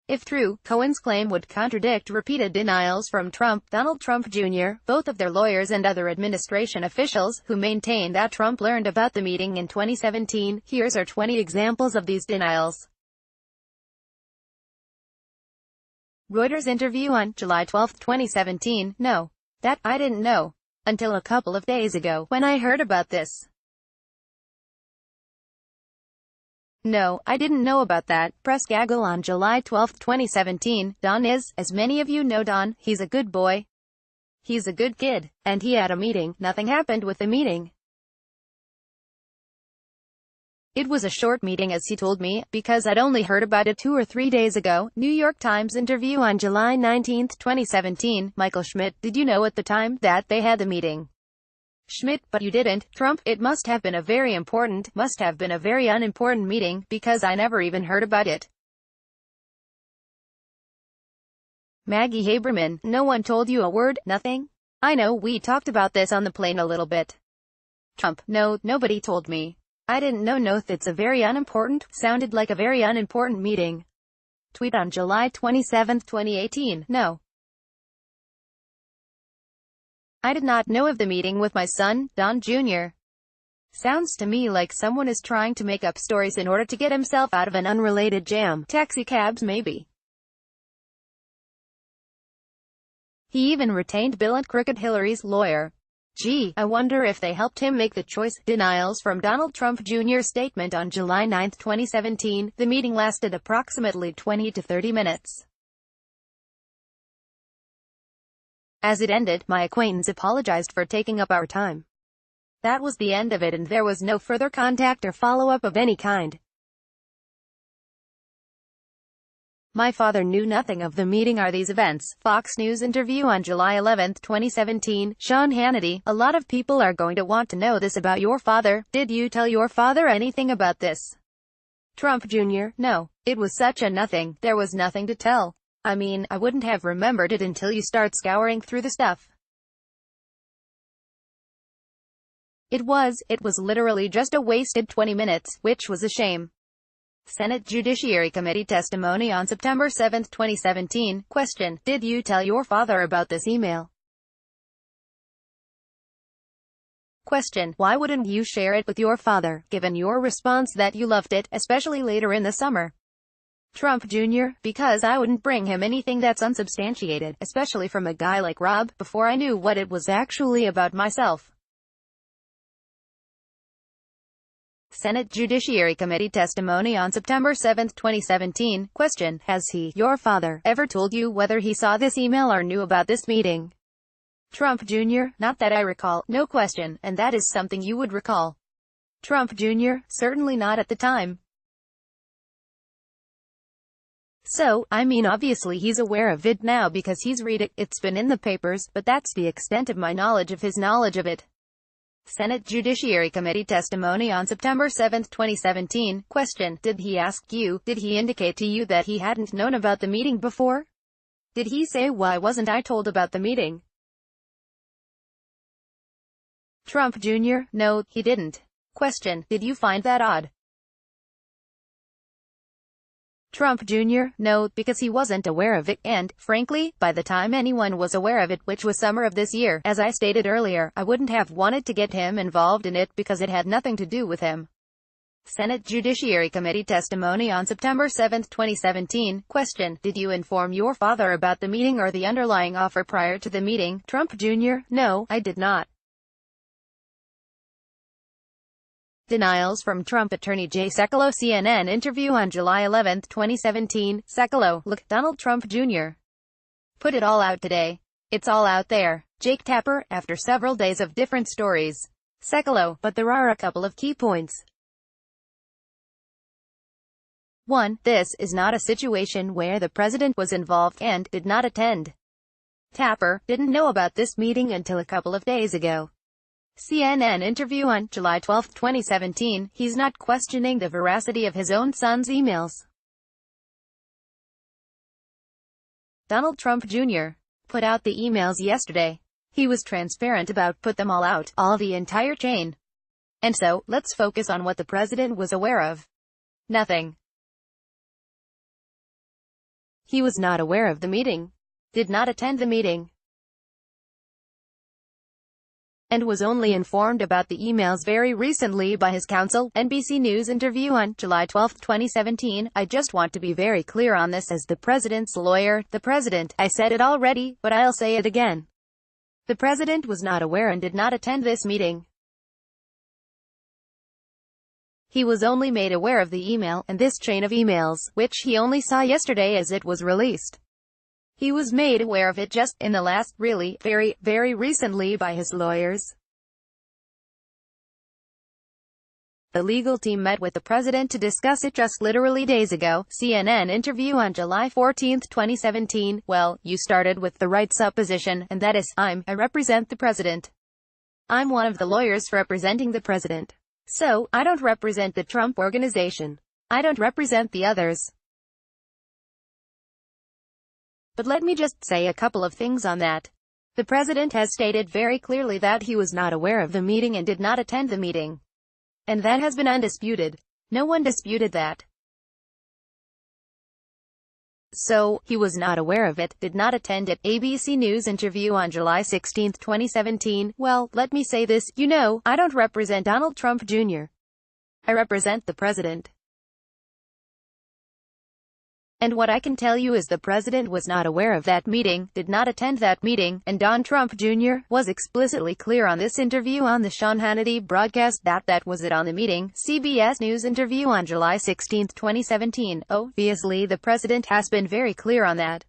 If true, Cohen's claim would contradict repeated denials from Donald Trump Jr., both of their lawyers and other administration officials, who maintain that Trump learned about the meeting in 2017. Here's our 20 examples of these denials. Reuters interview on July 12, 2017. No. That I didn't know until a couple of days ago, when I heard about this. No, I didn't know about that. Press gaggle on July 12, 2017. Don is, as many of you know Don, he's a good boy. He's a good kid. And he had a meeting. Nothing happened with the meeting. It was a short meeting, as he told me, because I'd only heard about it 2 or 3 days ago. New York Times interview on July 19, 2017. Michael Schmidt, did you know at the time that they had the meeting? Schmidt, but you didn't. Trump, it must have been a very unimportant meeting, because I never even heard about it. Maggie Haberman, no one told you a word? Nothing? I know, we talked about this on the plane a little bit. Trump, no, nobody told me. I didn't know. No, it's a very unimportant, sounded like a very unimportant meeting. Tweet on July 27, 2018. No. I did not know of the meeting with my son, Don Jr. Sounds to me like someone is trying to make up stories in order to get himself out of an unrelated jam. Taxi cabs, maybe. He even retained Bill and Crooked Hillary's lawyer. Gee, I wonder if they helped him make the choice. Denials from Donald Trump Jr.'s statement on July 9, 2017. The meeting lasted approximately 20 to 30 minutes. As it ended, my acquaintance apologized for taking up our time. That was the end of it, and there was no further contact or follow-up of any kind. My father knew nothing of the meeting or these events. Fox News interview on July 11, 2017. Sean Hannity, a lot of people are going to want to know this about your father. Did you tell your father anything about this? Trump Jr., no. It was such a nothing. There was nothing to tell. I mean, I wouldn't have remembered it until you start scouring through the stuff. It was literally just a wasted 20 minutes, which was a shame. Senate Judiciary Committee testimony on September 7, 2017. Question: did you tell your father about this email? Question: why wouldn't you share it with your father, given your response that you loved it, especially later in the summer? Trump Jr., because I wouldn't bring him anything that's unsubstantiated, especially from a guy like Rob, before I knew what it was actually about myself. Senate Judiciary Committee testimony on September 7, 2017. Question: has he, your father, ever told you whether he saw this email or knew about this meeting? Trump Jr.: not that I recall. No question, and that is something you would recall. Trump Jr.: certainly not at the time. So, I mean, obviously he's aware of it now because he's read it, it's been in the papers, but that's the extent of my knowledge of his knowledge of it. Senate Judiciary Committee testimony on September 7, 2017. Question: did he ask you, did he indicate to you that he hadn't known about the meeting before? Did he say, why wasn't I told about the meeting? Trump Jr.: no, he didn't. Question: did you find that odd? Trump Jr.: no, because he wasn't aware of it, and, frankly, by the time anyone was aware of it, which was summer of this year, as I stated earlier, I wouldn't have wanted to get him involved in it because it had nothing to do with him. Senate Judiciary Committee testimony on September 7, 2017. Question: did you inform your father about the meeting or the underlying offer prior to the meeting? Trump Jr.: no, I did not. Denials from Trump attorney Jay Sekulow. CNN interview on July 11, 2017. Sekulow: look, Donald Trump Jr. put it all out today. It's all out there. Jake Tapper, after several days of different stories. Sekulow: but there are a couple of key points. 1. This is not a situation where the president was involved and did not attend. Tapper didn't know about this meeting until a couple of days ago. CNN interview on July 12, 2017. He's not questioning the veracity of his own son's emails. Donald Trump Jr. put out the emails yesterday. He was transparent about put them all out, all the entire chain. And so, let's focus on what the president was aware of. Nothing. He was not aware of the meeting, did not attend the meeting, and was only informed about the emails very recently by his counsel. NBC News interview on July 12, 2017. I just want to be very clear on this as the president's lawyer. The president, I said it already, but I'll say it again. The president was not aware and did not attend this meeting. He was only made aware of the email, and this chain of emails, which he only saw yesterday as it was released. He was made aware of it just in the last, really, very recently by his lawyers. The legal team met with the president to discuss it just literally days ago. CNN interview on July 14, 2017. Well, you started with the right supposition, and that is, I represent the president. I'm one of the lawyers representing the president. So, I don't represent the Trump Organization. I don't represent the others. But let me just say a couple of things on that. The president has stated very clearly that he was not aware of the meeting and did not attend the meeting. And that has been undisputed. No one disputed that. So, he was not aware of it, did not attend it. ABC News interview on July 16, 2017. Well, let me say this, you know, I don't represent Donald Trump Jr. I represent the president. And what I can tell you is the president was not aware of that meeting, did not attend that meeting, and Don Trump Jr. was explicitly clear on this interview on the Sean Hannity broadcast that was it on the meeting. CBS News interview on July 16, 2017. Obviously the president has been very clear on that.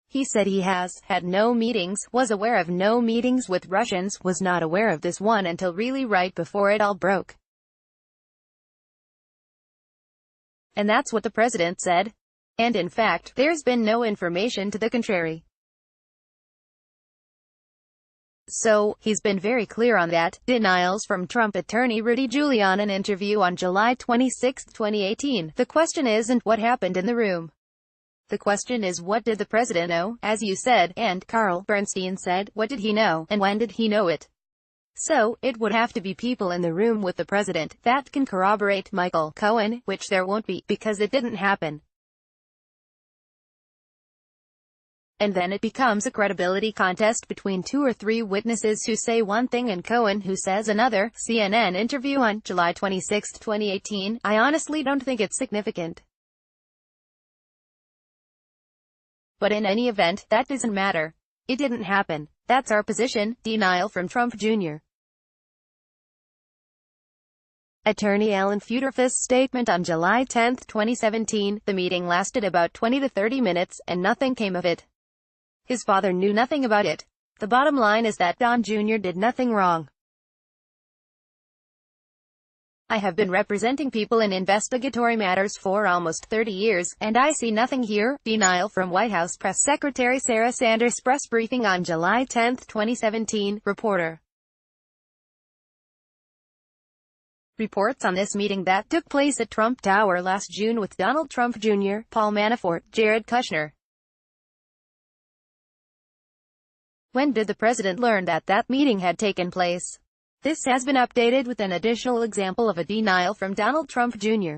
He said he has had no meetings, was aware of no meetings with Russians, was not aware of this one until really right before it all broke. And that's what the president said. And in fact, there's been no information to the contrary. So, he's been very clear on that. Denials from Trump attorney Rudy Giuliani. An interview on July 26, 2018. The question isn't what happened in the room. The question is what did the president know, as you said, and Carl Bernstein said, what did he know, and when did he know it? So, it would have to be people in the room with the president that can corroborate Michael Cohen, which there won't be, because it didn't happen. And then it becomes a credibility contest between 2 or 3 witnesses who say one thing and Cohen who says another. CNN interview on July 26, 2018. I honestly don't think it's significant. But in any event, that doesn't matter. It didn't happen. That's our position. Denial from Trump Jr. Attorney Alan Futerfas' statement on July 10, 2017. The meeting lasted about 20 to 30 minutes, and nothing came of it. His father knew nothing about it. The bottom line is that Don Jr. did nothing wrong. I have been representing people in investigatory matters for almost 30 years, and I see nothing here. Denial from White House Press Secretary Sarah Sanders. Press briefing on July 10, 2017. Reporter. Reports on this meeting that took place at Trump Tower last June with Donald Trump Jr., Paul Manafort, Jared Kushner. When did the president learn that that meeting had taken place? This has been updated with an additional example of a denial from Donald Trump Jr.